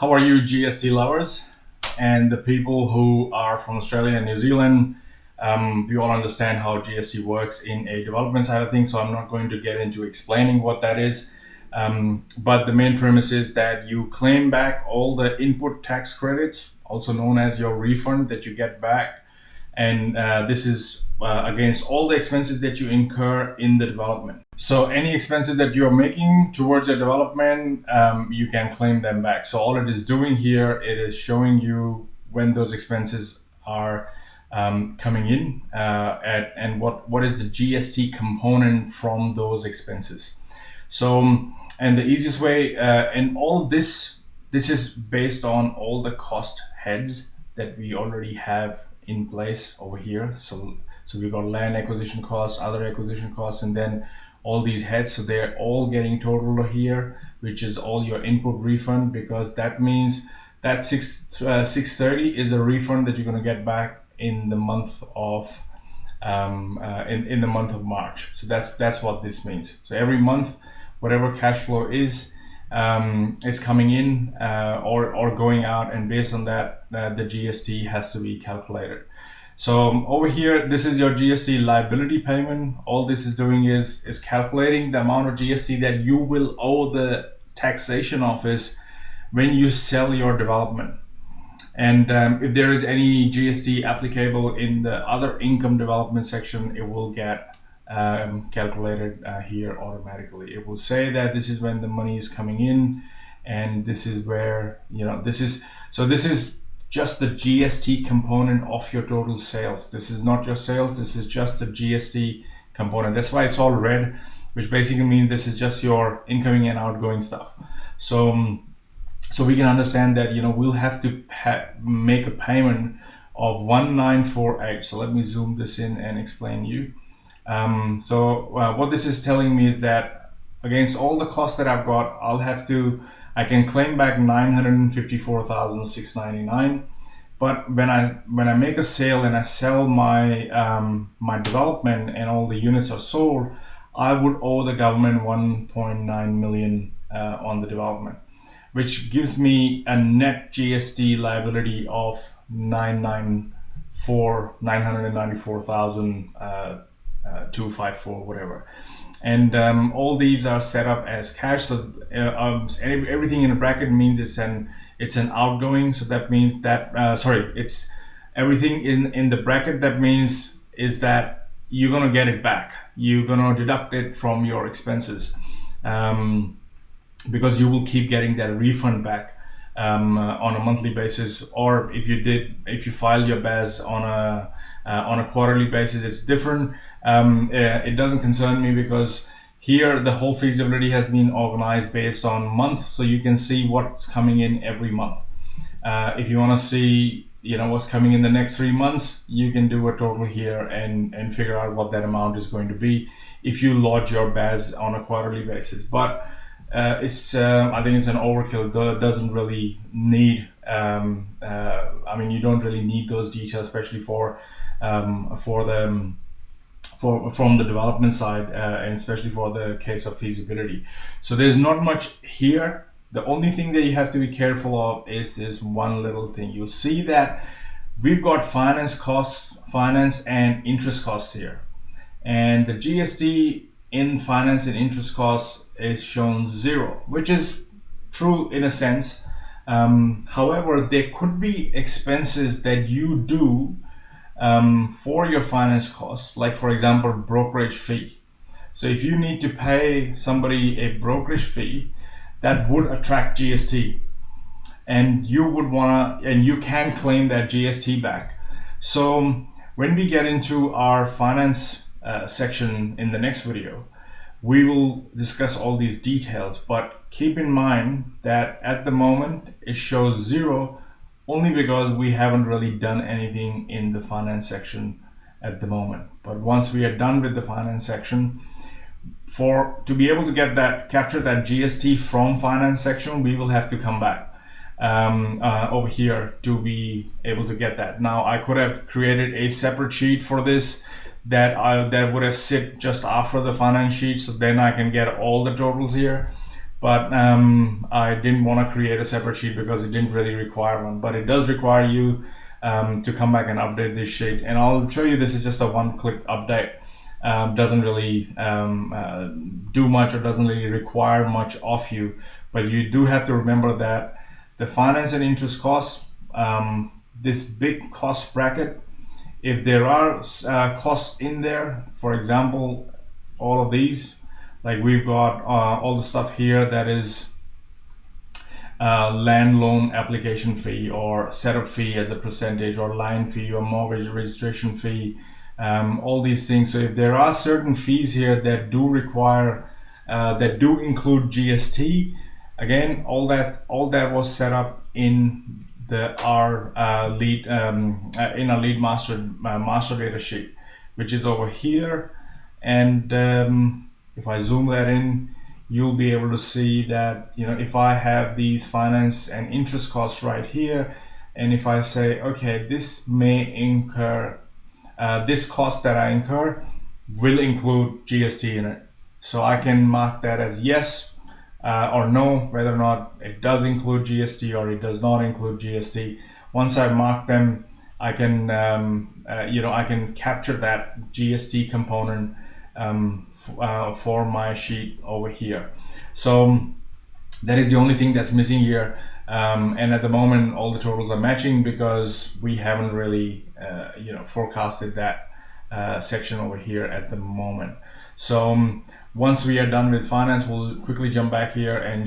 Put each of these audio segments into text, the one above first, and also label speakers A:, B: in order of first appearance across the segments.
A: How are you, GST lovers and the people who are from Australia and New Zealand? We all understand how GST works in a development side of things, so I'm not going to get into explaining what that is. But the main premise is that you claim back all the input tax credits, also known as your refund that you get back. And this is against all the expenses that you incur in the development. So any expenses that you're making towards your development, you can claim them back. So all it is doing here, it is showing you when those expenses are coming in and what is the GST component from those expenses. So, and the easiest way, and all this is based on all the cost heads that we already have in place over here. So we've got land acquisition costs, other acquisition costs, and then all these heads. So they're all getting totaled here, which is all your input refund, because that means that 630 is a refund that you're going to get back in the month of in the month of March. So that's what this means. So every month, whatever cash flow is coming in or going out, and based on that, the GST has to be calculated. So over here, this is your GST liability payment. All this is doing is calculating the amount of GST that you will owe the Taxation Office when you sell your development. And if there is any GST applicable in the other income development section, it will get calculated here automatically. It will say that this is when the money is coming in, and this is where, this is just the GST component of your total sales. This is not your sales, this is just the GST component. That's why it's all red, which basically means this is just your incoming and outgoing stuff. So we can understand that we'll have to make a payment of 1948. So let me zoom this in and explain you. What this is telling me is that against all the costs that I've got, I can claim back 954,699. But when I make a sale and I sell my my development and all the units are sold, I would owe the government 1.9 million on the development, which gives me a net GST liability of 994,254, whatever. And all these are set up as cash. So everything in a bracket means it's an outgoing. So that means that it's everything in the bracket. That means is that you're gonna get it back. You're gonna deduct it from your expenses, because you will keep getting that refund back on a monthly basis, or if you file your BAS on a quarterly basis, it's different. It doesn't concern me, because here the whole feasibility has been organized based on month, so you can see what's coming in every month. If you want to see what's coming in the next 3 months, you can do a total here and figure out what that amount is going to be if you lodge your BAS on a quarterly basis. But I think it's an overkill. It doesn't really need you don't really need those details, especially from the development side, and especially for the case of feasibility. So there's not much here. The only thing that you have to be careful of is this one little thing. You'll see that we've got finance costs, finance and interest costs here, and the GST in finance and interest costs is shown 0, which is true in a sense. However, there could be expenses that you do for your finance costs, like for example brokerage fee. So if you need to pay somebody a brokerage fee, that would attract GST, and you can claim that GST back. So when we get into our finance section in the next video, we will discuss all these details, but keep in mind that at the moment it shows 0 only because we haven't really done anything in the finance section at the moment. But once we are done with the finance section, to be able to capture that GST from finance section, we will have to come back over here to be able to get that. Now I could have created a separate sheet for this that would have sit just after the finance sheet, so then I can get all the totals here. but I didn't want to create a separate sheet because it didn't really require one, but it does require you to come back and update this sheet. And I'll show you, this is just a one-click update. Doesn't really do much, or doesn't really require much of you, but you do have to remember that the finance and interest costs, this big cost bracket, if there are costs in there, for example, all of these, like we've got all the stuff here that is land loan application fee, or setup fee as a percentage, or line fee, or mortgage registration fee, all these things. So if there are certain fees here that do require, that do include GST, again, all that was set up in our lead in a lead master data sheet, which is over here. And if I zoom that in, you'll be able to see that, you know, if I have these finance and interest costs right here, and if I say, okay, this may incur, this cost that I incur will include GST in it. So I can mark that as yes or no, whether or not it does include GST or it does not include GST. Once I mark them, I can, I can capture that GST component for my sheet over here. So that is the only thing that's missing here. And at the moment, all the totals are matching because we haven't really, forecasted that section over here at the moment. So once we are done with finance, we'll quickly jump back here and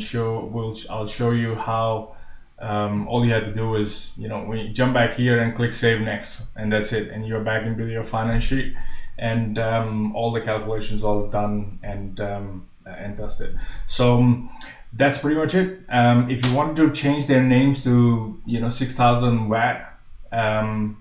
A: I'll show you how all you have to do is, we jump back here and click save next, and that's it. And you're back into your finance sheet, and all the calculations all done and dusted. So that's pretty much it. If you want to change their names to 6,000 watt,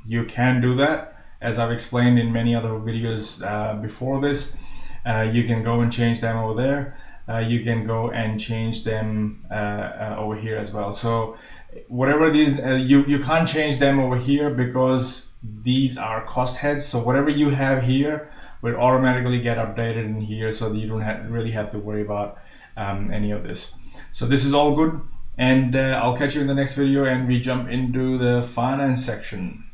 A: you can do that, as I've explained in many other videos before this. You can go and change them over there. You can go and change them over here as well. So whatever these, you can't change them over here because these are cost heads. So whatever you have here will automatically get updated in here, so that you don't really have to worry about any of this. So this is all good, and I'll catch you in the next video, and we jump into the finance section.